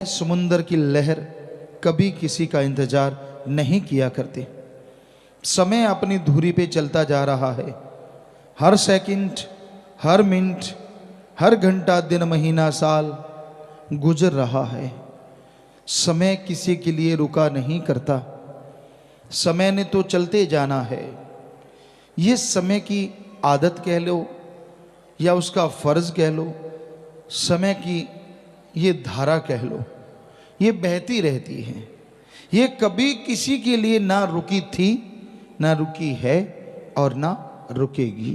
समुंदर की लहर कभी किसी का इंतजार नहीं किया करती। समय अपनी धुरी पे चलता जा रहा है। हर सेकंड, हर मिनट, हर घंटा, दिन, महीना, साल गुजर रहा है। समय किसी के लिए रुका नहीं करता। समय ने तो चलते जाना है। ये समय की आदत कह लो या उसका फर्ज कह लो, समय की ये धारा कह लो, ये बहती रहती है। ये कभी किसी के लिए ना रुकी थी, ना रुकी है और ना रुकेगी,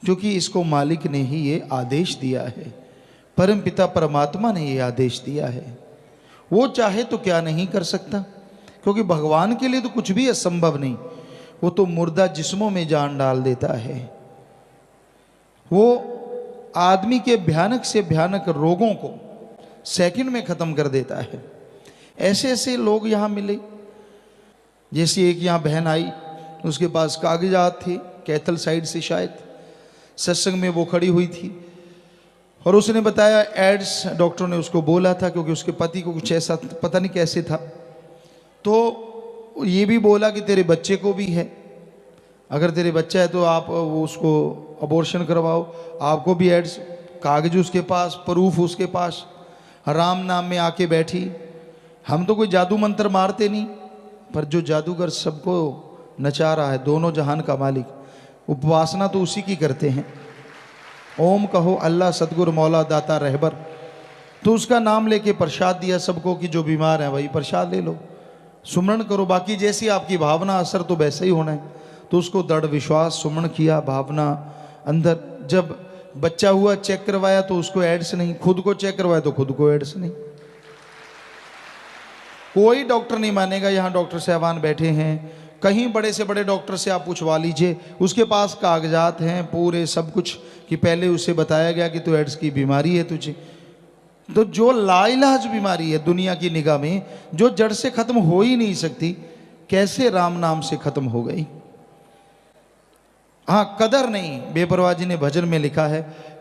क्योंकि इसको मालिक ने ही ये आदेश दिया है। परम पिता परमात्मा ने ये आदेश दिया है। वो चाहे तो क्या नहीं कर सकता, क्योंकि भगवान के लिए तो कुछ भी असंभव नहीं। वो तो मुर्दा जिस्मों में जान डाल देता है। वो आदमी के भयानक से भयानक रोगों को सेकंड में खत्म कर देता है। ऐसे ऐसे लोग यहाँ मिले। जैसे एक यहाँ बहन आई, उसके पास कागजात थे कैथल साइड से, शायद सत्संग में वो खड़ी हुई थी और उसने बताया एड्स डॉक्टर ने उसको बोला था, क्योंकि उसके पति को कुछ ऐसा पता नहीं कैसे था। तो ये भी बोला कि तेरे बच्चे को भी है, अगर तेरे बच्चा है तो आप वो उसको अबॉर्शन करवाओ। आपको भी एड्स, कागज उसके पास, प्रूफ उसके पास, राम नाम में आके बैठी। हम तो कोई जादू मंत्र मारते नहीं, पर जो जादूगर सबको नचा रहा है, दोनों जहान का मालिक, उपासना तो उसी की करते हैं। ओम कहो अल्लाह सतगुरु मौला दाता रहबर, तो उसका नाम लेके प्रसाद दिया सबको कि जो बीमार है वही प्रसाद ले लो, सुमरण करो। बाकी जैसी आपकी भावना, असर तो वैसे ही होना है। तो उसको दृढ़ विश्वास, सुमरण किया, भावना अंदर। जब बच्चा हुआ, चेक करवाया तो उसको एड्स नहीं, खुद को चेक करवाया तो खुद को एड्स नहीं। कोई डॉक्टर नहीं मानेगा। यहाँ डॉक्टर साहबान बैठे हैं, कहीं बड़े से बड़े डॉक्टर से आप पूछवा लीजिए, उसके पास कागजात हैं पूरे सब कुछ, कि पहले उसे बताया गया कि तो एड्स की बीमारी है तुझे। तो जो लाइलाज बीमारी है दुनिया की निगाह में, जो जड़ से खत्म हो ही नहीं सकती, कैसे राम नाम से खत्म हो गई। हाँ, कदर नहीं। बेपरवाह जी ने भजन में लिखा है,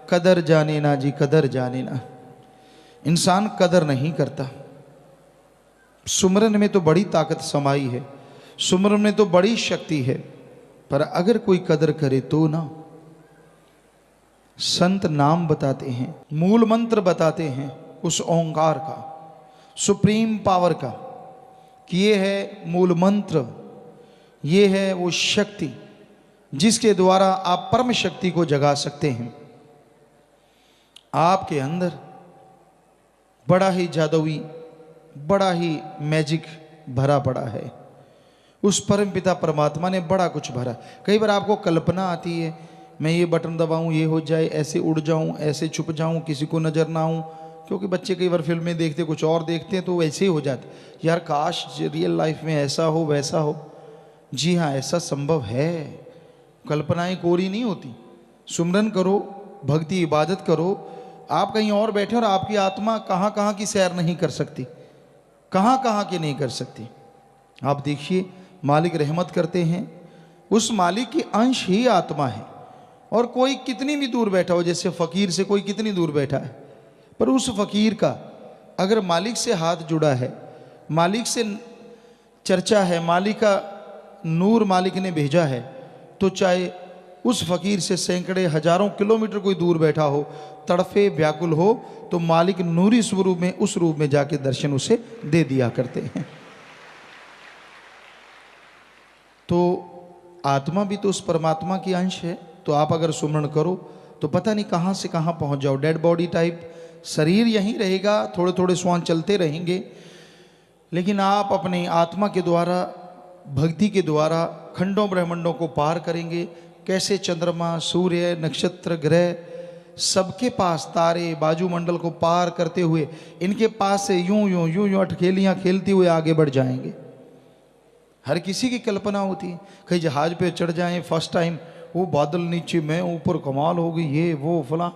कदर जाने ना जी, कदर जाने ना। इंसान कदर नहीं करता। सुमरन में तो बड़ी ताकत समाई है, सुमरन में तो बड़ी शक्ति है, पर अगर कोई कदर करे तो ना। संत नाम बताते हैं, मूल मंत्र बताते हैं उस ओंकार का, सुप्रीम पावर का, कि ये है मूल मंत्र, ये है वो शक्ति जिसके द्वारा आप परम शक्ति को जगा सकते हैं। आपके अंदर बड़ा ही जादुई, बड़ा ही मैजिक भरा पड़ा है। उस परम पिता परमात्मा ने बड़ा कुछ भरा। कई बार आपको कल्पना आती है, मैं ये बटन दबाऊं ये हो जाए, ऐसे उड़ जाऊं, ऐसे छुप जाऊं, किसी को नजर ना आऊं। क्योंकि बच्चे कई बार फिल्में देखते कुछ और देखते हैं, तो वैसे ही हो जाते। यार काश रियल लाइफ में ऐसा हो, वैसा हो। जी हाँ, ऐसा संभव है। कल्पनाएं कोरी नहीं होती। सुमरन करो, भक्ति इबादत करो। आप कहीं और बैठे और आपकी आत्मा कहाँ कहाँ की सैर नहीं कर सकती, कहाँ कहाँ की नहीं कर सकती। आप देखिए, मालिक रहमत करते हैं, उस मालिक की अंश ही आत्मा है। और कोई कितनी भी दूर बैठा हो, जैसे फकीर से कोई कितनी दूर बैठा है, पर उस फकीर का अगर मालिक से हाथ जुड़ा है, मालिक से चर्चा है, मालिक का नूर मालिक ने भेजा है, तो चाहे उस फकीर से सैकड़े हजारों किलोमीटर कोई दूर बैठा हो, तड़फे व्याकुल हो, तो मालिक नूरी स्वरूप में, उस रूप में जाके दर्शन उसे दे दिया करते हैं। तो आत्मा भी तो उस परमात्मा की अंश है। तो आप अगर सुमरण करो तो पता नहीं कहाँ से कहाँ पहुँच जाओ। डेड बॉडी टाइप शरीर यहीं रहेगा, थोड़े थोड़े श्वास चलते रहेंगे, लेकिन आप अपनी आत्मा के द्वारा, भक्ति के द्वारा खंडों ब्रह्मंडों को पार करेंगे। कैसे चंद्रमा, सूर्य, नक्षत्र, ग्रह, सबके पास तारे, बाजुमंडल को पार करते हुए इनके पास से यूं यूं यूं यूं अटखेलियाँ खेलते हुए आगे बढ़ जाएंगे। हर किसी की कल्पना होती है, कहीं जहाज पे चढ़ जाएं फर्स्ट टाइम, वो बादल नीचे, मैं ऊपर, कमाल होगी, ये वो फला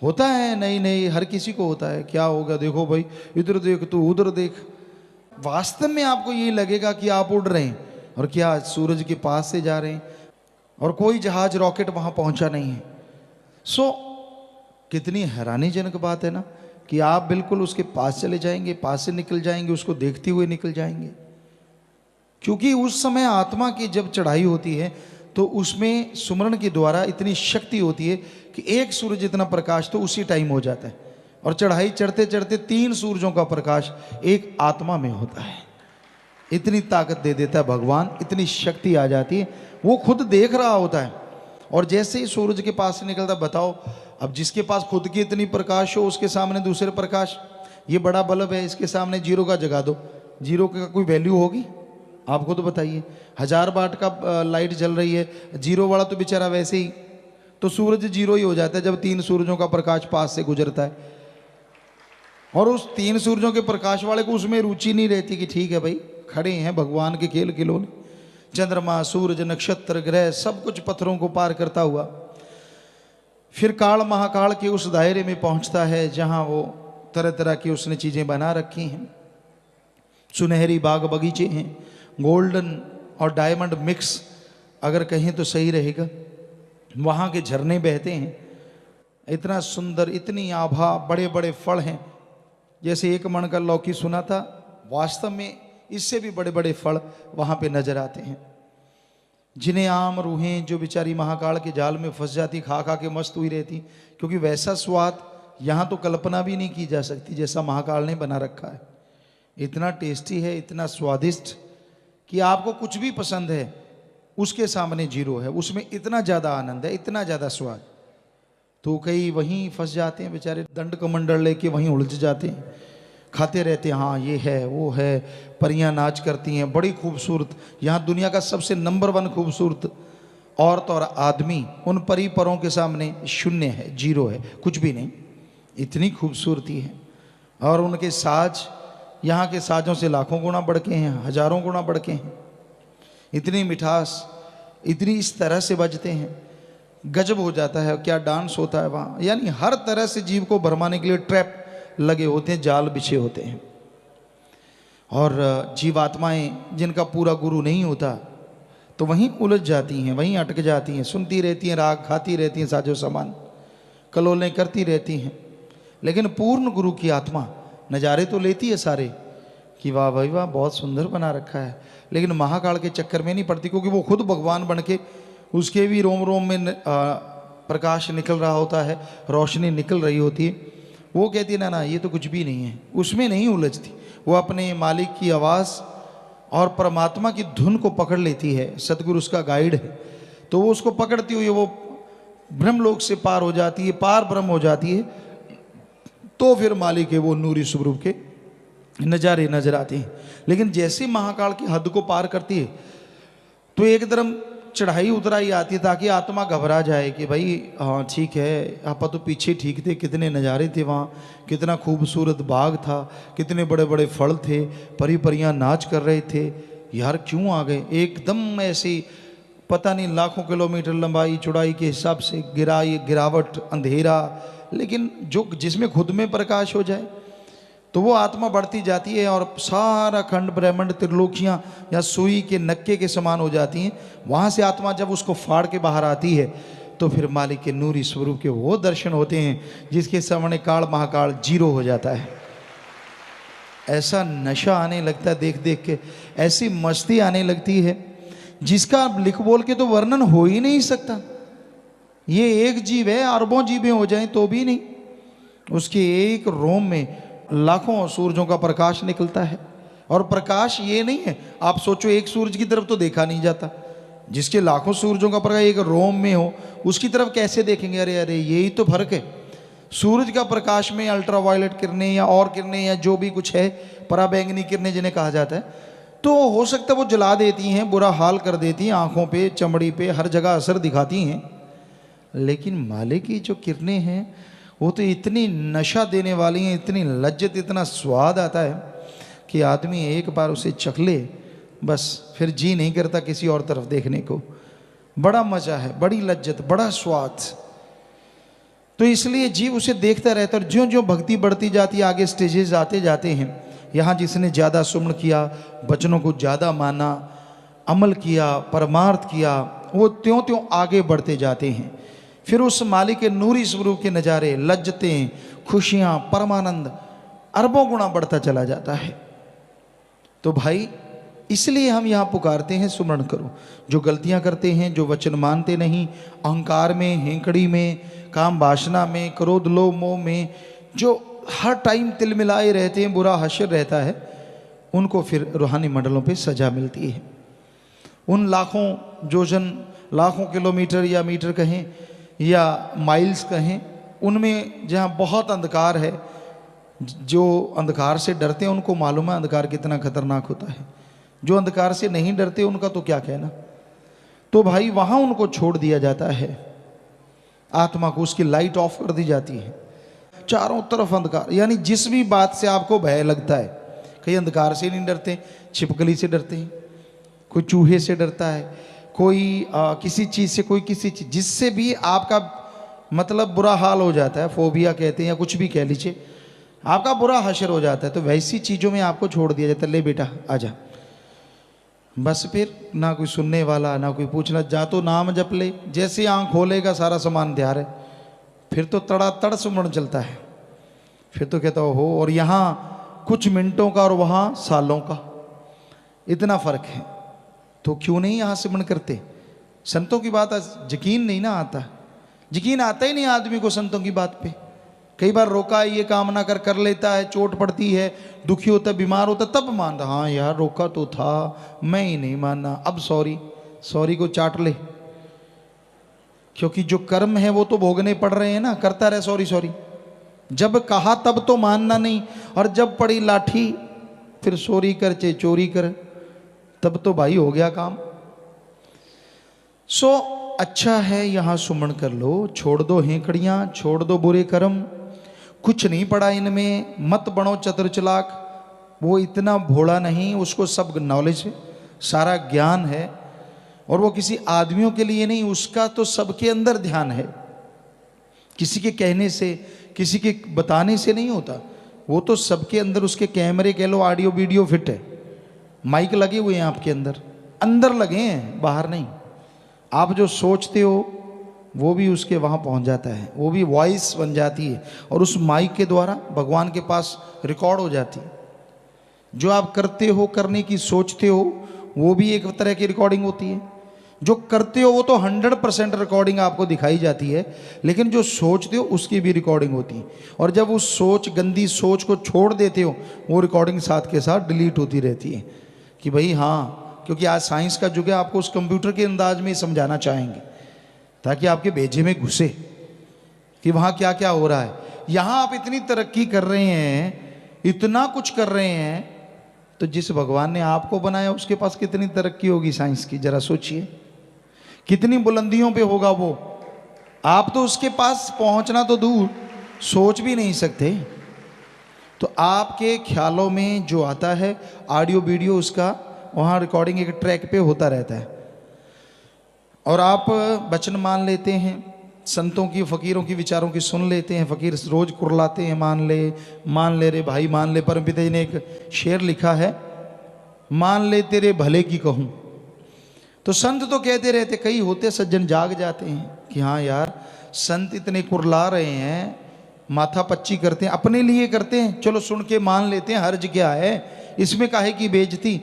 होता है। नहीं नहीं, हर किसी को होता है। क्या होगा, देखो भाई, इधर देख तू उधर देख। वास्तव में आपको ये लगेगा कि आप उड़ रहे हैं, और क्या सूरज के पास से जा रहे हैं, और कोई जहाज रॉकेट वहां पहुंचा नहीं है। सो कितनी हैरानीजनक बात है ना, कि आप बिल्कुल उसके पास चले जाएंगे, पास से निकल जाएंगे, उसको देखते हुए निकल जाएंगे। क्योंकि उस समय आत्मा की जब चढ़ाई होती है तो उसमें सुमरण के द्वारा इतनी शक्ति होती है कि एक सूरज जितना प्रकाश तो उसी टाइम हो जाता है, और चढ़ाई चढ़ते चढ़ते 3 सूरजों का प्रकाश एक आत्मा में होता है। इतनी ताकत दे देता है भगवान, इतनी शक्ति आ जाती है, वो खुद देख रहा होता है। और जैसे ही सूरज के पास से निकलता, बताओ अब जिसके पास खुद की इतनी प्रकाश हो उसके सामने दूसरे प्रकाश, ये बड़ा बल्ब है, इसके सामने जीरो का जगा दो, जीरो का कोई वैल्यू होगी? आप खुद बताइए। 1000 वाट का लाइट जल रही है, जीरो वाला तो बेचारा वैसे ही, तो सूरज जीरो ही हो जाता है जब 3 सूरजों का प्रकाश पास से गुजरता है। और उस 3 सूरजों के प्रकाश वाले को उसमें रुचि नहीं रहती कि ठीक है भाई खड़े हैं भगवान के खेल खिलौने, चंद्रमा सूरज नक्षत्र ग्रह सब कुछ पत्थरों को पार करता हुआ फिर काल महाकाल के उस दायरे में पहुंचता है जहां वो तरह तरह की उसने चीजें बना रखी हैं। सुनहरी बाग बगीचे हैं, गोल्डन और डायमंड मिक्स अगर कहें तो सही रहेगा। वहाँ के झरने बहते हैं, इतना सुंदर, इतनी आभा, बड़े बड़े फल हैं। जैसे 1 मन का लौकी सुना था, वास्तव में इससे भी बड़े बड़े फल वहाँ पे नजर आते हैं। जिन्हें आम रूहें जो बेचारी महाकाल के जाल में फंस जाती, खा खा के मस्त हुई रहती, क्योंकि वैसा स्वाद यहाँ तो कल्पना भी नहीं की जा सकती जैसा महाकाल ने बना रखा है। इतना टेस्टी है, इतना स्वादिष्ट कि आपको कुछ भी पसंद है उसके सामने जीरो है, उसमें इतना ज़्यादा आनंद है, इतना ज़्यादा स्वाद। तो कई वहीं फंस जाते हैं बेचारे, दंड कमंडल लेके वहीं उलझ जाते हैं, खाते रहते हैं, हाँ ये है वो है। परियां नाच करती हैं, बड़ी खूबसूरत, यहाँ दुनिया का सबसे नंबर 1 खूबसूरत औरत और आदमी उन परी परों के सामने शून्य है, जीरो है, कुछ भी नहीं, इतनी खूबसूरती है। और उनके साज यहाँ के साजों से लाखों गुना बढ़ के हैं, हजारों गुना बढ़ के हैं। इतनी मिठास, इतनी इस तरह से बजते हैं, गजब हो जाता है। क्या डांस होता है वहाँ, यानी हर तरह से जीव को भरमाने के लिए ट्रैप लगे होते हैं, जाल बिछे होते हैं। और जीवात्माएं जिनका पूरा गुरु नहीं होता तो वहीं उलझ जाती हैं, वहीं अटक जाती हैं, सुनती रहती हैं राग, खाती रहती हैं साजो सामान, कलोलें करती रहती हैं। लेकिन पूर्ण गुरु की आत्मा नज़ारे तो लेती है सारे कि वाह भाई वाह बहुत सुंदर बना रखा है, लेकिन महाकाल के चक्कर में नहीं पड़ती, क्योंकि वो खुद भगवान बन के उसके भी रोम रोम में प्रकाश निकल रहा होता है, रोशनी निकल रही होती है। वो कहती है ना ना ये तो कुछ भी नहीं है, उसमें नहीं उलझती। वो अपने मालिक की आवाज़ और परमात्मा की धुन को पकड़ लेती है, सतगुरु उसका गाइड है, तो वो उसको पकड़ती हुई वो ब्रह्मलोक से पार हो जाती है, पार ब्रह्म हो जाती है। तो फिर मालिक के वो नूरी स्वरूप के नज़ारे नजर आते हैं। लेकिन जैसे महाकाल की हद को पार करती है तो एकदम चढ़ाई उतराई आती है, ताकि आत्मा घबरा जाए कि भाई हाँ ठीक है, आप तो पीछे ठीक थे, कितने नज़ारे थे वहाँ, कितना खूबसूरत बाग था, कितने बड़े बड़े फल थे, परी परियां नाच कर रहे थे, यार क्यों आ गए एकदम ऐसी पता नहीं लाखों किलोमीटर लंबाई चौड़ाई के हिसाब से गिरावट, अंधेरा, लेकिन जो जिसमें खुद में प्रकाश हो जाए तो वो आत्मा बढ़ती जाती है और सारा खंड ब्रह्मांड त्रिलोकियाँ या सुई के नक्के के समान हो जाती हैं। वहाँ से आत्मा जब उसको फाड़ के बाहर आती है तो फिर मालिक के नूरी स्वरूप के वो दर्शन होते हैं जिसके सामने काल महाकाल जीरो हो जाता है। ऐसा नशा आने लगता है देख देख के, ऐसी मस्ती आने लगती है जिसका लिख बोल के तो वर्णन हो ही नहीं सकता। ये एक जीव है, अरबों जीवें हो जाएं तो भी नहीं, उसके एक रोम में लाखों सूरजों का प्रकाश निकलता है। और प्रकाश ये नहीं है, आप सोचो एक सूरज की तरफ तो देखा नहीं जाता, जिसके लाखों सूरजों का प्रकाश एक रोम में हो उसकी तरफ कैसे देखेंगे? अरे अरे यही तो फर्क है। सूरज का प्रकाश में अल्ट्रावायलेट किरणें या और किरणें या जो भी कुछ है, पराबैंगनी किरणें जिन्हें कहा जाता है, तो हो सकता है वो जला देती हैं, बुरा हाल कर देती हैं, आँखों पे, चमड़ी पे, हर जगह असर दिखाती हैं। लेकिन मालिक की जो किरणें हैं वो तो इतनी नशा देने वाली हैं, इतनी लज्जत, इतना स्वाद आता है कि आदमी एक बार उसे चख ले बस फिर जी नहीं करता किसी और तरफ देखने को। बड़ा मज़ा है, बड़ी लज्जत, बड़ा स्वाद। तो इसलिए जीव उसे देखता रहता है। और ज्यों ज्यों भक्ति बढ़ती जाती है, आगे स्टेजेस आते जाते हैं, यहाँ जिसने ज़्यादा सुमन किया, वचनों को ज़्यादा माना, अमल किया, परमार्थ किया, वो त्यों त्यों आगे बढ़ते जाते हैं। फिर उस मालिक के नूरी स्वरूप के नज़ारे, लज्जतें, खुशियाँ, परमानंद अरबों गुना बढ़ता चला जाता है। तो भाई इसलिए हम यहाँ पुकारते हैं सुमरण करो। जो गलतियाँ करते हैं, जो वचन मानते नहीं, अहंकार में, हेंकड़ी में, काम वासना में, क्रोध लोभ मोह में, जो हर टाइम तिलमिलाए रहते हैं, बुरा हश्र रहता है, उनको फिर रूहानी मंडलों पे सजा मिलती है। उन लाखों जोजन, लाखों किलोमीटर या मीटर कहें या माइल्स कहें, उनमें जहाँ बहुत अंधकार है, जो अंधकार से डरते हैं उनको मालूम है अंधकार कितना खतरनाक होता है। जो अंधकार से नहीं डरते उनका तो क्या कहना। तो भाई वहाँ उनको छोड़ दिया जाता है, आत्मा को उसकी लाइट ऑफ कर दी जाती है। चारों तरफ अंधकार, यानी जिस भी बात से आपको भय लगता है, कहीं अंधकार से नहीं डरते, छिपकली से डरते हैं, कोई चूहे से डरता है, कोई किसी चीज़ से, कोई किसी चीज़, जिससे भी आपका मतलब बुरा हाल हो जाता है, फोबिया कहते हैं या कुछ भी कह लीजिए, आपका बुरा हश्र हो जाता है, तो वैसी चीज़ों में आपको छोड़ दिया जाता है। ले बेटा आजा, बस फिर ना कोई सुनने वाला, ना कोई पूछना, जा तो नाम जप ले, जैसे आँख खोलेगा सारा सामान तैयार है, फिर तो तड़ातड़ सुमरण चलता है। फिर तो कहता हो, और यहाँ कुछ मिनटों का और वहाँ सालों का इतना फर्क है, तो क्यों नहीं यहाँ सिमरण करते। संतों की बात यकीन नहीं ना आता, यकीन आता ही नहीं आदमी को संतों की बात पे। कई बार रोका, ये काम ना कर लेता है, चोट पड़ती है, दुखी होता, बीमार होता, तब मानता, हाँ यार रोका तो था, मैं ही नहीं मानना, अब सॉरी को चाट ले, क्योंकि जो कर्म है वो तो भोगने पड़ रहे हैं ना, करता रहे सॉरी। जब कहा तब तो मानना नहीं, और जब पड़ी लाठी फिर सॉरी कर चाहे चोरी कर, तब तो भाई हो गया काम। सो अच्छा है यहाँ सुमरण कर लो, छोड़ दो हेंकड़ियाँ, छोड़ दो बुरे कर्म, कुछ नहीं पड़ा इनमें, मत बनो चतुर चालाक। वो इतना भोला नहीं, उसको सब नॉलेज है, सारा ज्ञान है, और वो किसी आदमियों के लिए नहीं, उसका तो सबके अंदर ध्यान है, किसी के कहने से, किसी के बताने से नहीं होता, वो तो सबके अंदर, उसके कैमरे कह लो, ऑडियो वीडियो फिट है, माइक लगे हुए हैं आपके अंदर लगे हैं, बाहर नहीं। आप जो सोचते हो वो भी उसके वहाँ पहुँच जाता है, वो भी वॉइस बन जाती है, और उस माइक के द्वारा भगवान के पास रिकॉर्ड हो जाती है। जो आप करते हो, करने की सोचते हो, वो भी एक तरह की रिकॉर्डिंग होती है। जो करते हो वो तो 100% रिकॉर्डिंग आपको दिखाई जाती है, लेकिन जो सोचते हो उसकी भी रिकॉर्डिंग होती है। और जब उस गंदी सोच को छोड़ देते हो, वो रिकॉर्डिंग साथ के साथ डिलीट होती रहती है कि भाई हाँ, क्योंकि आज साइंस का युग है, आपको उस कंप्यूटर के अंदाज में समझाना चाहेंगे ताकि आपके भेजे में घुसे कि वहाँ क्या क्या हो रहा है। यहाँ आप इतनी तरक्की कर रहे हैं, इतना कुछ कर रहे हैं, तो जिस भगवान ने आपको बनाया उसके पास कितनी तरक्की होगी साइंस की, जरा सोचिए, कितनी बुलंदियों पे होगा वो। आप तो उसके पास पहुंचना तो दूर, सोच भी नहीं सकते। तो आपके ख्यालों में जो आता है ऑडियो वीडियो, उसका वहाँ रिकॉर्डिंग एक ट्रैक पे होता रहता है, और आप वचन मान लेते हैं, संतों की, फकीरों की विचारों की सुन लेते हैं। फकीर रोज कुरलाते हैं, मान ले रे भाई मान ले। परमपिता जी ने एक शेर लिखा है, मान ले तेरे भले की कहूँ। तो संत तो कहते रहते, कई होते सज्जन जाग जाते हैं कि हाँ यार संत इतने कुरला रहे हैं, माथा पच्ची करते हैं, अपने लिए करते हैं, चलो सुन के मान लेते हैं, हर्ज क्या है इसमें, काहे की बेइज्जती।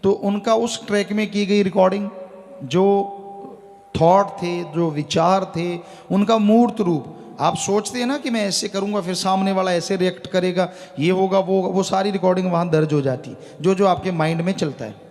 तो उनका उस ट्रैक में की गई रिकॉर्डिंग, जो थॉट थे, जो विचार थे, उनका मूर्त रूप। आप सोचते हैं ना कि मैं ऐसे करूंगा फिर सामने वाला ऐसे रिएक्ट करेगा, ये होगा वो सारी रिकॉर्डिंग वहाँ दर्ज हो जाती, जो आपके माइंड में चलता है।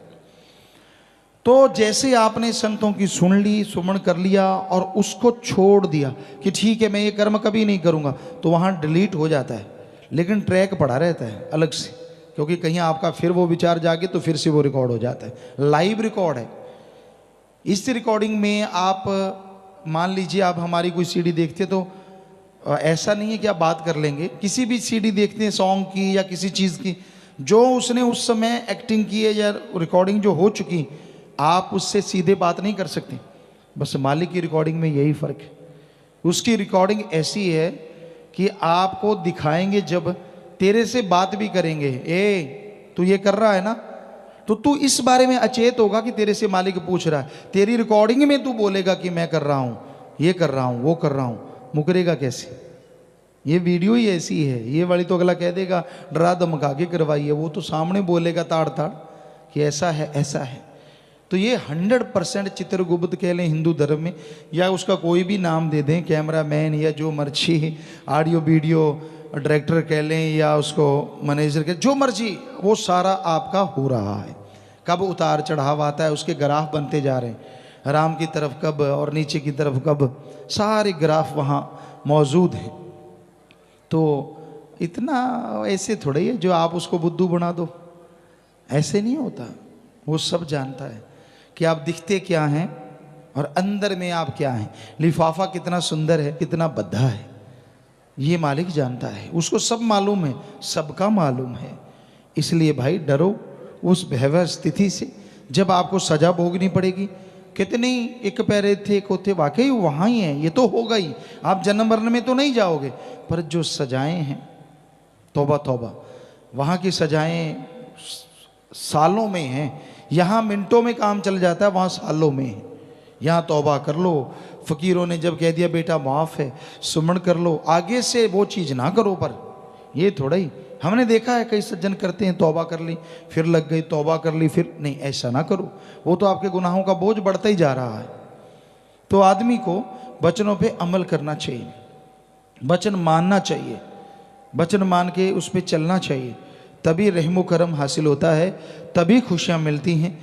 तो जैसे आपने संतों की सुन ली, सुमरण कर लिया और उसको छोड़ दिया कि ठीक है मैं ये कर्म कभी नहीं करूँगा, तो वहाँ डिलीट हो जाता है, लेकिन ट्रैक पड़ा रहता है अलग से, क्योंकि कहीं आपका फिर वो विचार जागे तो फिर से वो रिकॉर्ड हो जाता है, लाइव रिकॉर्ड है। इस रिकॉर्डिंग में आप मान लीजिए आप हमारी कोई सीडी देखते, तो ऐसा नहीं है कि आप बात कर लेंगे, किसी भी सीडी देखते हैं सॉन्ग की या किसी चीज़ की, जो उसने उस समय एक्टिंग की है या रिकॉर्डिंग जो हो चुकी, आप उससे सीधे बात नहीं कर सकते। बस मालिक की रिकॉर्डिंग में यही फ़र्क है, उसकी रिकॉर्डिंग ऐसी है कि आपको दिखाएंगे, जब तेरे से बात भी करेंगे, ए तू ये कर रहा है ना, तो तू इस बारे में अचेत होगा कि तेरे से मालिक पूछ रहा है, तेरी रिकॉर्डिंग में तू बोलेगा कि मैं कर रहा हूँ, ये कर रहा हूँ, वो कर रहा हूँ, मुकरेगा कैसे? ये वीडियो ही ऐसी है। ये वाली तो अगला कह देगा डरा धमका के करवाई है, वो तो सामने बोलेगा ताड़ ताड़ कि ऐसा है ऐसा है। तो ये 100% चित्रगुप्त कह लें हिंदू धर्म में, या उसका कोई भी नाम दे दें, कैमरामैन या जो मर्जी, ऑडियो वीडियो डायरेक्टर कह लें या उसको मैनेजर कह, जो मर्जी, वो सारा आपका हो रहा है। कब उतार चढ़ाव आता है उसके ग्राफ बनते जा रहे हैं, राम की तरफ कब और नीचे की तरफ कब, सारे ग्राफ वहाँ मौजूद हैं। तो इतना ऐसे थोड़ा ही है जो आप उसको बुद्धू बना दो, ऐसे नहीं होता। वो सब जानता है कि आप दिखते क्या हैं और अंदर में आप क्या हैं। लिफाफा कितना सुंदर है, कितना बद्धा है, ये मालिक जानता है, उसको सब मालूम है, सबका मालूम है। इसलिए भाई डरो उस भयावह स्थिति से जब आपको सजा भोगनी पड़ेगी। कितनी एक पैरे थे को थे, वाकई वहाँ ही है, ये तो होगा ही, आप जन्म मरण में तो नहीं जाओगे, पर जो सजाएं हैं, तौबा तौबा, वहाँ की सजाएं सालों में हैं। यहाँ मिनटों में काम चल जाता है, वहाँ सालों में है। यहाँ तौबा कर लो, फ़कीरों ने जब कह दिया बेटा माफ़ है, सुमन कर लो, आगे से वो चीज़ ना करो। पर ये थोड़ा ही, हमने देखा है कई सज्जन करते हैं, तौबा कर ली फिर लग गई, तौबा कर ली फिर नहीं, ऐसा ना करो, वो तो आपके गुनाहों का बोझ बढ़ता ही जा रहा है। तो आदमी को वचनों पे अमल करना चाहिए, वचन मानना चाहिए, वचन मान के उस पर चलना चाहिए, तभी रहमो करम हासिल होता है, तभी खुशियाँ मिलती हैं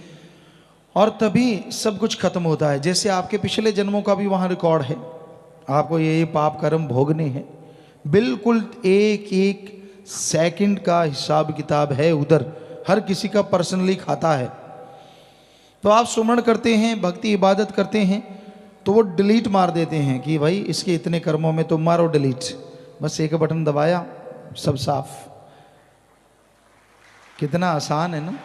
और तभी सब कुछ खत्म होता है। जैसे आपके पिछले जन्मों का भी वहाँ रिकॉर्ड है, आपको ये पाप कर्म भोगने हैं, बिल्कुल एक एक सेकंड का हिसाब किताब है उधर, हर किसी का पर्सनली खाता है। तो आप सुमरण करते हैं, भक्ति इबादत करते हैं, तो वो डिलीट मार देते हैं कि भाई इसके इतने कर्मों में तो मारो डिलीट, बस एक बटन दबाया सब साफ। कितना आसान है ना,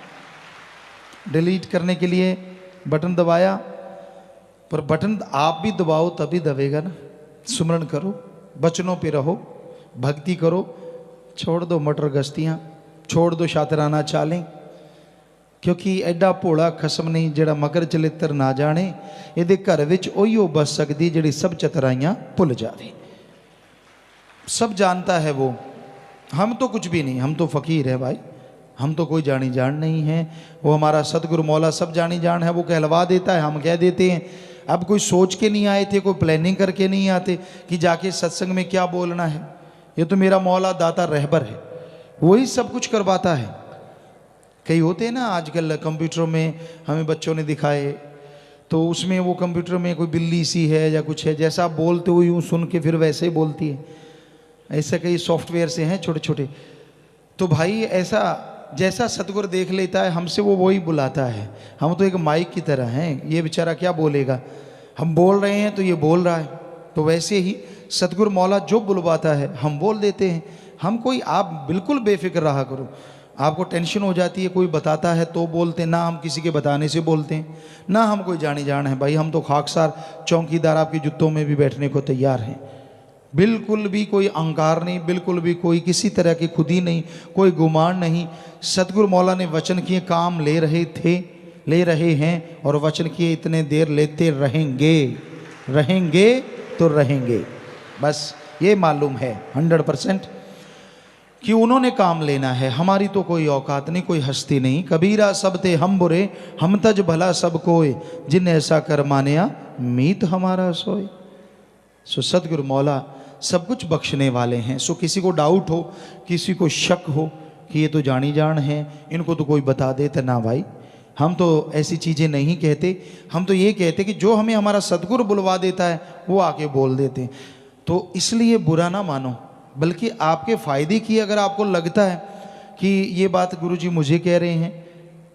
डिलीट करने के लिए बटन दबाया, पर बटन आप भी दबाओ तभी दबेगा ना। सुमरण करो, वचनों पे रहो, भक्ति करो, छोड़ दो मटर गश्तियाँ, छोड़ दो शातराना चालें, क्योंकि एडा भोला खसम नहीं जेड़ा मकर चलित्र ना जाने, ये घर विच ओहियो बस सकती जेड़ी सब चतराइयाँ भुल जावे। सब जानता है वो, हम तो कुछ भी नहीं, हम तो फ़कीर है भाई, हम तो कोई जानी जान नहीं है। वो हमारा सतगुरु मौला सब जानी जान है, वो कहलवा देता है, हम कह देते हैं। अब कोई सोच के नहीं आए थे, कोई प्लानिंग करके नहीं आते कि जाके सत्संग में क्या बोलना है। ये तो मेरा मौला दाता रहबर है, वही सब कुछ करवाता है। कई होते हैं ना आजकल कंप्यूटरों में, हमें बच्चों ने दिखाए, तो उसमें वो कंप्यूटर में कोई बिल्ली सी है या कुछ है, जैसा आप बोलते हो यूँ सुन के फिर वैसे ही बोलती है। ऐसे कई सॉफ्टवेयर से हैं छोटे छोटे। तो भाई ऐसा जैसा सतगुरु देख लेता है हमसे, वो वही बुलाता है। हम तो एक माइक की तरह हैं, ये बेचारा क्या बोलेगा, हम बोल रहे हैं तो ये बोल रहा है। तो वैसे ही सतगुरु मौला जो बुलवाता है हम बोल देते हैं। हम कोई, आप बिल्कुल बेफिक्र रहा करो, आपको टेंशन हो जाती है कोई बताता है तो बोलते हैं, ना हम किसी के बताने से बोलते हैं, ना हम कोई जानी जान है भाई। हम तो खाकसार चौकीदार आपके जूतों में भी बैठने को तैयार हैं। बिल्कुल भी कोई अहंकार नहीं, बिल्कुल भी कोई किसी तरह की खुदी नहीं, कोई गुमान नहीं। सतगुरु मौला ने वचन किए, काम ले रहे थे, ले रहे हैं, और वचन किए इतने देर लेते रहेंगे, रहेंगे तो रहेंगे। बस ये मालूम है 100% कि उन्होंने काम लेना है। हमारी तो कोई औकात नहीं, कोई हस्ती नहीं। कबीरा सब ते हम बुरे, हम तज भला सब कोय, जिन ऐसा कर मानिया मीत हमारा सोए। सो सतगुरु मौला सब कुछ बख्शने वाले हैं। सो किसी को डाउट हो, किसी को शक हो कि ये तो जानी जान है, इनको तो कोई बता दे, तो ना भाई, हम तो ऐसी चीज़ें नहीं कहते। हम तो ये कहते कि जो हमें हमारा सतगुरु बुलवा देता है वो आके बोल देते हैं। तो इसलिए बुरा ना मानो, बल्कि आपके फ़ायदे की अगर आपको लगता है कि ये बात गुरुजी मुझे कह रहे हैं,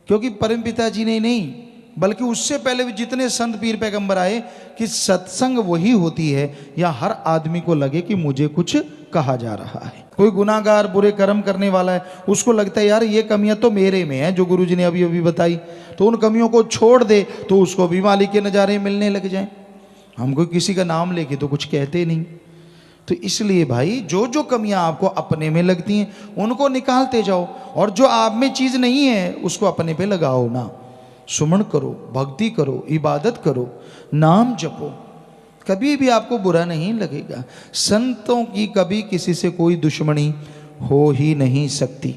क्योंकि परम पिता जी ने नहीं, बल्कि उससे पहले भी जितने संत पीर पैगंबर आए, कि सत्संग वही होती है या हर आदमी को लगे कि मुझे कुछ कहा जा रहा है। कोई गुनाहगार बुरे कर्म करने वाला है, उसको लगता है यार ये कमियां तो मेरे में है जो गुरुजी ने अभी अभी बताई, तो उन कमियों को छोड़ दे तो उसको भी मालिक के नज़ारे मिलने लग जाएं। हम कोई किसी का नाम लेके तो कुछ कहते नहीं। तो इसलिए भाई जो जो कमियां आपको अपने में लगती हैं उनको निकालते जाओ, और जो आप में चीज़ नहीं है उसको अपने पे लगाओ ना। सुमन करो, भक्ति करो, इबादत करो, नाम जपो, कभी भी आपको बुरा नहीं लगेगा। संतों की कभी किसी से कोई दुश्मनी हो ही नहीं सकती।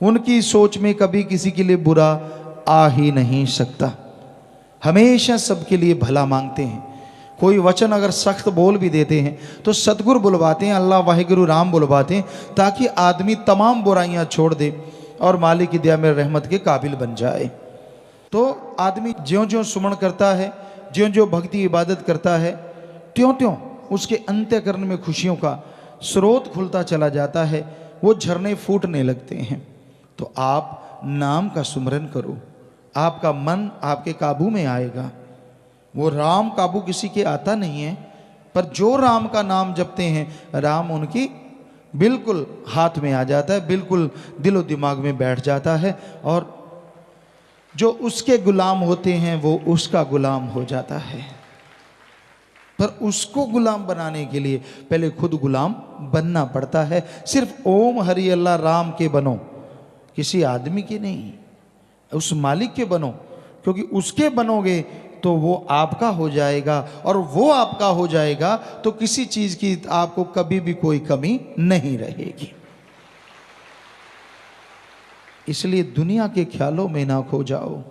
उनकी सोच में कभी किसी के लिए बुरा आ ही नहीं सकता। हमेशा सबके लिए भला मांगते हैं। कोई वचन अगर सख्त बोल भी देते हैं तो सतगुरु बुलवाते हैं, अल्लाह वाहिगुरु राम बुलवाते हैं, ताकि आदमी तमाम बुराइयां छोड़ दे और मालिक की दया में रहमत के काबिल बन जाए। तो आदमी ज्यों ज्यों सुमन करता है, ज्यों ज्यों भक्ति इबादत करता है, त्यों त्यों उसके अंतःकरण में खुशियों का स्रोत खुलता चला जाता है, वो झरने फूटने लगते हैं। तो आप नाम का सुमरन करो, आपका मन आपके काबू में आएगा। वो राम काबू किसी के आता नहीं है, पर जो राम का नाम जपते हैं राम उनकी बिल्कुल हाथ में आ जाता है, बिल्कुल दिलो दिमाग में बैठ जाता है, और जो उसके गुलाम होते हैं वो उसका गुलाम हो जाता है। पर उसको गुलाम बनाने के लिए पहले खुद गुलाम बनना पड़ता है। सिर्फ ओम हरि अल्लाह राम के बनो, किसी आदमी के नहीं, उस मालिक के बनो, क्योंकि उसके बनोगे तो वो आपका हो जाएगा, और वो आपका हो जाएगा तो किसी चीज की आपको कभी भी कोई कमी नहीं रहेगी। इसलिए दुनिया के ख्यालों में ना खो जाओ,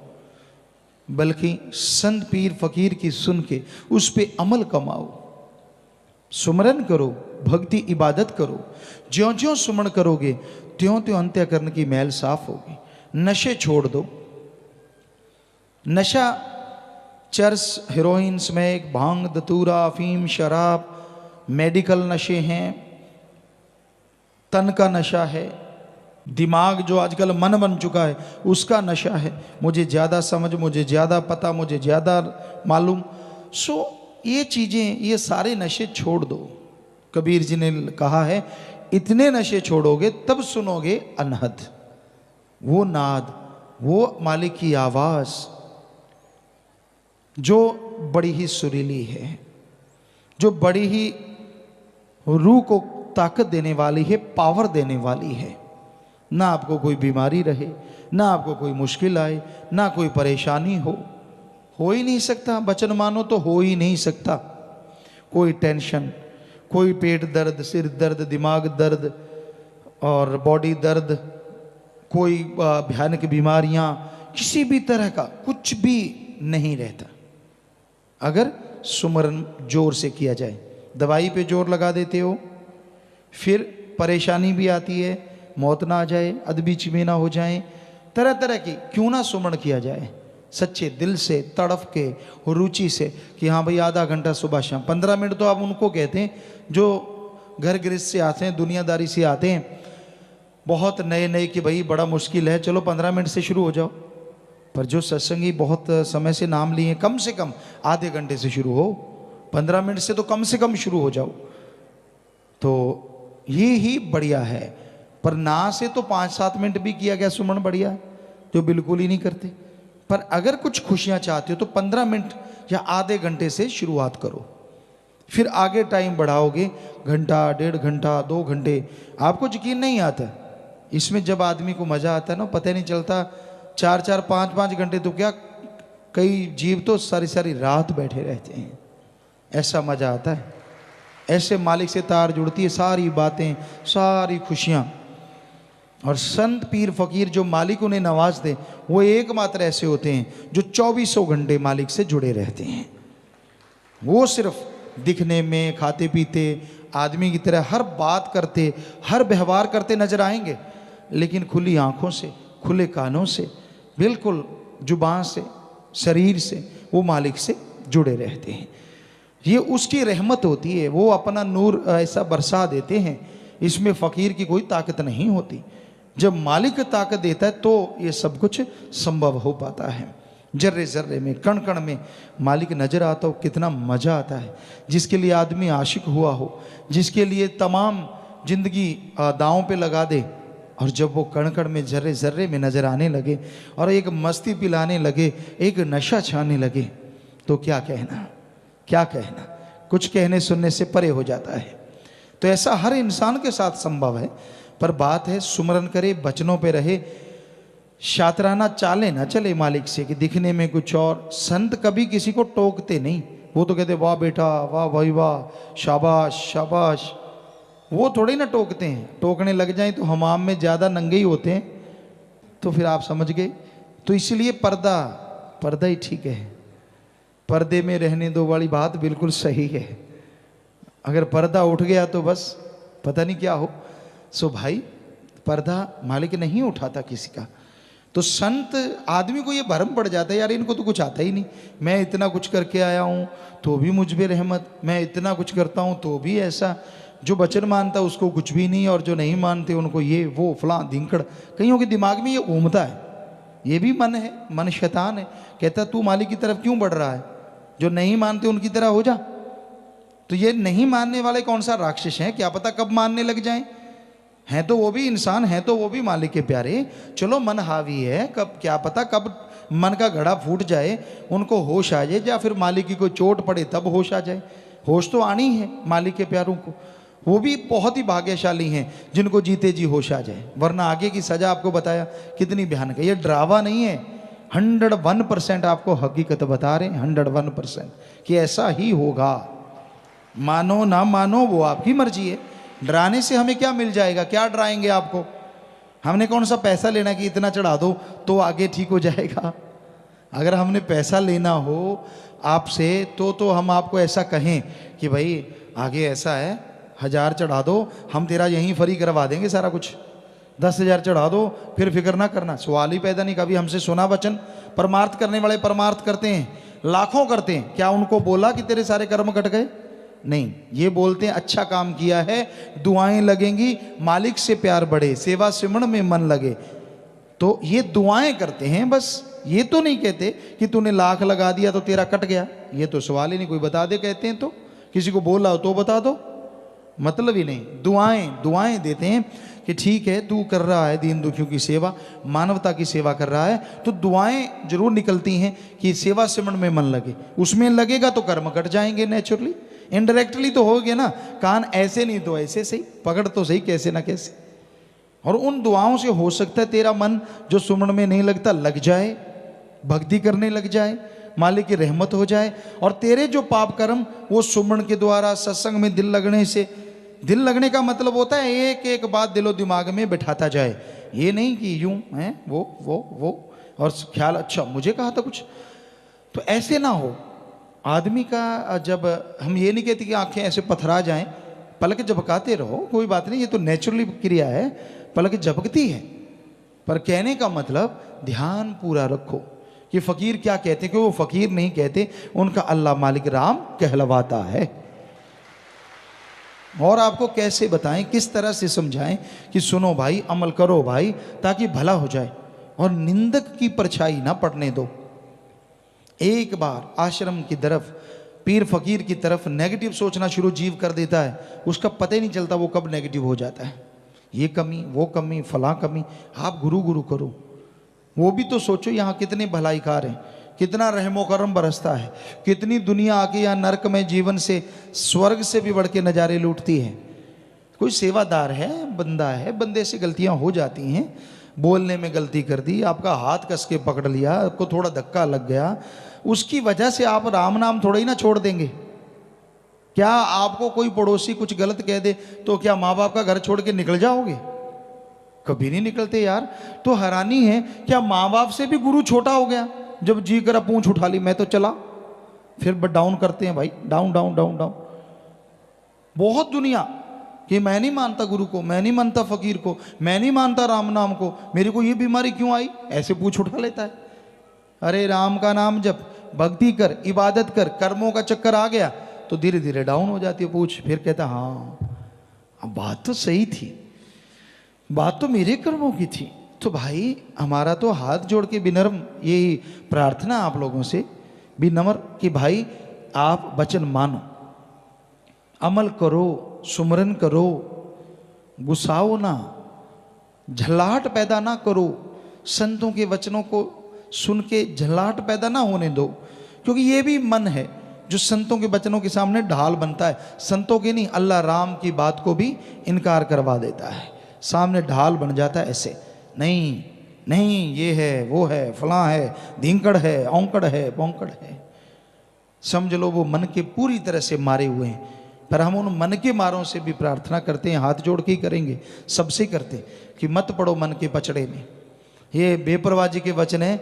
बल्कि संत पीर फकीर की सुन के उस पे अमल कमाओ। सुमरन करो, भक्ति इबादत करो। ज्यों ज्यों सुमन करोगे त्यों त्यों अंतःकरण की मैल साफ होगी। नशे छोड़ दो। नशा चरस, हेरोइन, स्मैक, भांग, दतूरा, अफीम, शराब, मेडिकल नशे हैं, तन का नशा है, दिमाग जो आजकल मन बन चुका है उसका नशा है। मुझे ज़्यादा समझ, मुझे ज़्यादा पता, मुझे ज़्यादा मालूम। सो ये चीज़ें, ये सारे नशे छोड़ दो। कबीर जी ने कहा है, इतने नशे छोड़ोगे तब सुनोगे अनहद, वो नाद, वो मालिक की आवाज़ जो बड़ी ही सुरीली है, जो बड़ी ही रूह को ताकत देने वाली है, पावर देने वाली है। ना आपको कोई बीमारी रहे, ना आपको कोई मुश्किल आए, ना कोई परेशानी हो ही नहीं सकता। वचन मानो तो हो ही नहीं सकता। कोई टेंशन, कोई पेट दर्द, सिर दर्द, दिमाग दर्द और बॉडी दर्द, कोई भयानक बीमारियां, किसी भी तरह का कुछ भी नहीं रहता अगर सुमरन जोर से किया जाए। दवाई पे जोर लगा देते हो, फिर परेशानी भी आती है, मौत ना आ जाए, अदबीच में ना हो जाए, तरह तरह की। क्यों ना सुमरण किया जाए सच्चे दिल से, तड़फ के, रुचि से, कि हाँ भाई आधा घंटा सुबह शाम। 15 मिनट तो आप उनको कहते हैं जो घर गृहस्थ से आते हैं, दुनियादारी से आते हैं, बहुत नए नए कि भाई बड़ा मुश्किल है, चलो 15 मिनट से शुरू हो जाओ। पर जो सत्संगी बहुत समय से नाम लिए, कम से कम आधे घंटे से शुरू हो, 15 मिनट से तो कम से कम शुरू हो जाओ, तो ये ही बढ़िया है। पर ना से तो 5-7 मिनट भी किया गया सुमन बढ़िया, जो बिल्कुल ही नहीं करते। पर अगर कुछ खुशियां चाहते हो तो 15 मिनट या आधे घंटे से शुरुआत करो, फिर आगे टाइम बढ़ाओगे, घंटा, 1.5 घंटा, 2 घंटे, आपको यकीन नहीं आता। इसमें जब आदमी को मजा आता है ना, पता नहीं चलता। 4-4, 5-5 घंटे तो क्या, कई जीव तो सारी सारी रात बैठे रहते हैं, ऐसा मजा आता है। ऐसे मालिक से तार जुड़ती है, सारी बातें, सारी खुशियां। और संत पीर फकीर जो मालिक उन्हें नवाज दे, वो एकमात्र ऐसे होते हैं जो 2400 घंटे मालिक से जुड़े रहते हैं। वो सिर्फ दिखने में, खाते पीते आदमी की तरह हर बात करते, हर व्यवहार करते नजर आएंगे, लेकिन खुली आंखों से, खुले कानों से, बिल्कुल जुबान से, शरीर से वो मालिक से जुड़े रहते हैं। ये उसकी रहमत होती है, वो अपना नूर ऐसा बरसा देते हैं, इसमें फ़कीर की कोई ताकत नहीं होती। जब मालिक ताकत देता है तो ये सब कुछ संभव हो पाता है। जर्रे जर्रे में, कण कण में मालिक नजर आता हो, कितना मजा आता है। जिसके लिए आदमी आशिक हुआ हो, जिसके लिए तमाम जिंदगी दांव पे लगा दे, और जब वो कण कण में, जर्रे जर्रे में नजर आने लगे और एक मस्ती पिलाने लगे, एक नशा छाने लगे, तो क्या कहना, क्या कहना। कुछ कहने सुनने से परे हो जाता है। तो ऐसा हर इंसान के साथ संभव है। पर बात है सुमरन करे, बचनों पे रहे, शातराना चाले ना चले मालिक से कि दिखने में कुछ और। संत कभी किसी को टोकते नहीं, वो तो कहते वाह बेटा, वाह भाई वाह, शाबाश शाबाश। वो थोड़े ना टोकते हैं, टोकने लग जाएं तो हमाम में ज़्यादा नंगे ही होते हैं, तो फिर आप समझ गए। तो इसलिए पर्दा, पर्दा ही ठीक है, पर्दे में रहने दो वाली बात बिल्कुल सही है। अगर पर्दा उठ गया तो बस पता नहीं क्या हो। सो भाई पर्दा मालिक नहीं उठाता किसी का। तो संत आदमी को ये भरम पड़ जाता है, यार इनको तो कुछ आता ही नहीं, मैं इतना कुछ करके आया हूँ तो भी मुझ पे रहमत, मैं इतना कुछ करता हूँ तो भी ऐसा। जो वचन मानता उसको कुछ भी नहीं, और जो नहीं मानते उनको ये वो फलां धिंकड़। कईयों के दिमाग में ये घूमता है, ये भी मन है, मन शैतान है, कहता तू मालिक की तरफ क्यों बढ़ रहा है, जो नहीं मानते उनकी तरह हो जा। तो ये नहीं मानने वाले कौन सा राक्षस हैं, क्या पता कब मानने लग जाएं। हैं तो वो भी इंसान, हैं तो वो भी मालिक के प्यारे। चलो मन हावी है, कब क्या पता कब मन का घड़ा फूट जाए, उनको होश आ जाए, या फिर मालिक की कोई चोट पड़े तब होश आ जाए। होश तो आनी है मालिक के प्यारों को, वो भी बहुत ही भाग्यशाली हैं जिनको जीते जी होश आ जाए, वरना आगे की सजा आपको बताया कितनी भयानक है। ये ड्रावा नहीं है, 101% आपको हकीकत बता रहे हैं, 101% कि ऐसा ही होगा। मानो ना मानो वो आपकी मर्जी है। डराने से हमें क्या मिल जाएगा, क्या डराएंगे आपको, हमने कौन सा पैसा लेना कि इतना चढ़ा दो तो आगे ठीक हो जाएगा। अगर हमने पैसा लेना हो आपसे तो हम आपको ऐसा कहें कि भाई आगे ऐसा है, 1000 चढ़ा दो, हम तेरा यहीं फ्री करवा देंगे सारा कुछ, 10,000 चढ़ा दो, फिर फिक्र ना करना। सवाल ही पैदा नहीं। कभी हमसे सुना वचन? परमार्थ करने वाले परमार्थ करते हैं, लाखों करते हैं, क्या उनको बोला कि तेरे सारे कर्म कट गए? नहीं, ये बोलते हैं अच्छा काम किया है, दुआएं लगेंगी, मालिक से प्यार बढ़े, सेवा सिमरण में मन लगे। तो ये दुआएं करते हैं बस, ये तो नहीं कहते कि तूने लाख लगा दिया तो तेरा कट गया, ये तो सवाल ही नहीं। कोई बता दे कहते हैं तो, किसी को बोला हो तो बता दो, मतलब ही नहीं। दुआएं देते हैं कि ठीक है तू कर रहा है दीन दुखियों की सेवा, मानवता की सेवा कर रहा है, तो दुआएं जरूर निकलती हैं कि सेवा सिमरण में मन लगे। उसमें लगेगा तो कर्म कट जाएंगे नेचुरली, इनडायरेक्टली तो हो गया ना। कान ऐसे नहीं तो ऐसे सही, पकड़ तो सही कैसे ना कैसे। और उन दुआओं से हो सकता है तेरा मन जो सुमन में नहीं लगता लग जाए, भक्ति करने लग जाए, मालिक की रहमत हो जाए, और तेरे जो पाप कर्म वो सुमन के द्वारा सत्संग में दिल लगने से, दिल लगने का मतलब होता है एक एक बात दिलो दिमाग में बिठाता जाए, ये नहीं कि यूं है वो और ख्याल अच्छा मुझे कहा था कुछ, तो ऐसे ना हो। आदमी का जब हम ये नहीं कहते कि आंखें ऐसे पथरा जाएं, पलक झपकाते रहो, कोई बात नहीं, ये तो नेचुरली क्रिया है, पलक झपकती है, पर कहने का मतलब ध्यान पूरा रखो कि फकीर क्या कहते, कि वो फकीर नहीं कहते, उनका अल्लाह मालिक राम कहलवाता है। और आपको कैसे बताएं, किस तरह से समझाएं कि सुनो भाई, अमल करो भाई, ताकि भला हो जाए, और निंदक की परछाई ना पड़ने दो। एक बार आश्रम की तरफ, पीर फकीर की तरफ नेगेटिव सोचना शुरू जीव कर देता है, उसका पता ही नहीं चलता वो कब नेगेटिव हो जाता है। ये कमी, वो कमी, फलां कमी, आप गुरु गुरु करो। वो भी तो सोचो यहाँ कितने भलाईकार हैं, कितना रहमो करम बरसता है, कितनी दुनिया आके यहाँ नरक में जीवन से स्वर्ग से भी बढ़ के नज़ारे लूटती है। कोई सेवादार है, बंदा है, बंदे से गलतियाँ हो जाती हैं, बोलने में गलती कर दी, आपका हाथ कस के पकड़ लिया, आपको थोड़ा धक्का लग गया, उसकी वजह से आप राम नाम थोड़ा ही ना छोड़ देंगे। क्या आपको कोई पड़ोसी कुछ गलत कह दे तो क्या माँ बाप का घर छोड़ के निकल जाओगे? कभी नहीं निकलते यार। तो हैरानी है, क्या माँ बाप से भी गुरु छोटा हो गया? जब जी करा पूंछ उठा ली मैं तो चला, फिर डाउन करते हैं भाई, डाउन डाउन डाउन डाउन। बहुत दुनिया कि मैं नहीं मानता गुरु को, मैं नहीं मानता फकीर को, मैं नहीं मानता राम नाम को, मेरे को ये बीमारी क्यों आई, ऐसे पूछ उठा लेता है। अरे राम का नाम जप, भक्ति कर, इबादत कर, कर्मों का चक्कर आ गया तो धीरे धीरे डाउन हो जाती है पूछ, फिर कहता हाँ बात तो सही थी, बात तो मेरे कर्मों की थी। तो भाई हमारा तो हाथ जोड़ के विनम्र यही प्रार्थना आप लोगों से, विनम्र कि भाई आप वचन मानो, अमल करो, सुमरन करो, गुस्साओ ना, झल्लाहट पैदा ना करो, संतों के वचनों को सुन के झल्लाहट पैदा ना होने दो, क्योंकि ये भी मन है जो संतों के वचनों के सामने ढाल बनता है, संतों के नहीं अल्लाह राम की बात को भी इनकार करवा देता है, सामने ढाल बन जाता है ऐसे, नहीं नहीं ये है वो है फलां है, धिंकड़ है, औंकड़ है, बौंकड़ है। समझ लो वो मन के पूरी तरह से मारे हुए हैं। पर हम उन मन के मारों से भी प्रार्थना करते हैं, हाथ जोड़ के ही करेंगे, सबसे करते कि मत पड़ो मन के पचड़े में। ये बेपरवाह जी के वचन है,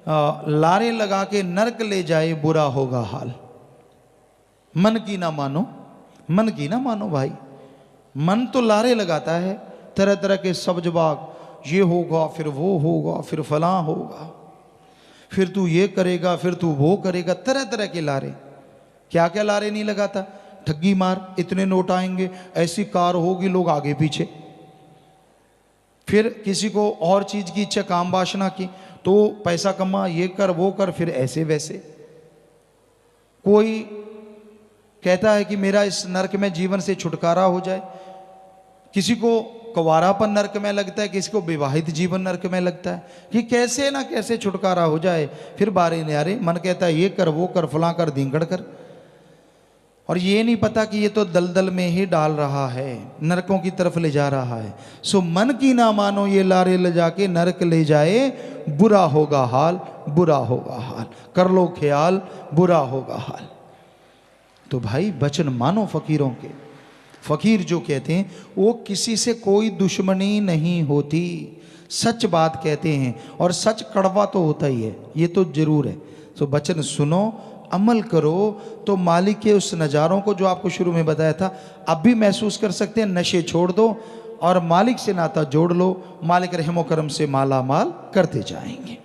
लारे लगा के नरक ले जाए बुरा होगा हाल। मन की ना मानो, मन की ना मानो भाई। मन तो लारे लगाता है, तरह तरह के सब जवाब, ये होगा फिर वो होगा फिर फलां होगा, फिर तू ये करेगा फिर तू वो करेगा, तरह तरह के लारे। क्या क्या लारे नहीं लगाता, ठगी मार, इतने नोट आएंगे, ऐसी कार होगी, लोग आगे पीछे। फिर किसी को और चीज की इच्छा, काम वासना की, तो पैसा कमा, ये कर वो कर, फिर ऐसे वैसे। कोई कहता है कि मेरा इस नरक में जीवन से छुटकारा हो जाए, किसी को कुंवारापन नरक में लगता है, किसी को विवाहित जीवन नरक में लगता है कि कैसे ना कैसे छुटकारा हो जाए। फिर बारे न्यारे मन कहता है ये कर वो कर फलां कर धींगड़ कर, और ये नहीं पता कि ये तो दलदल में ही डाल रहा है, नरकों की तरफ ले जा रहा है। सो मन की ना मानो, ये लारे ले जाके नरक ले जाए, बुरा होगा हाल, बुरा होगा हाल। कर लो ख्याल, बुरा होगा हाल। तो भाई वचन मानो फकीरों के। फकीर जो कहते हैं वो किसी से कोई दुश्मनी नहीं होती, सच बात कहते हैं, और सच कड़वा तो होता ही है, ये तो जरूर है। तो वचन सुनो, अमल करो, तो मालिक के उस नज़ारों को जो आपको शुरू में बताया था अब भी महसूस कर सकते हैं। नशे छोड़ दो और मालिक से नाता जोड़ लो, मालिक रहमो करम से माला माल करते जाएंगे।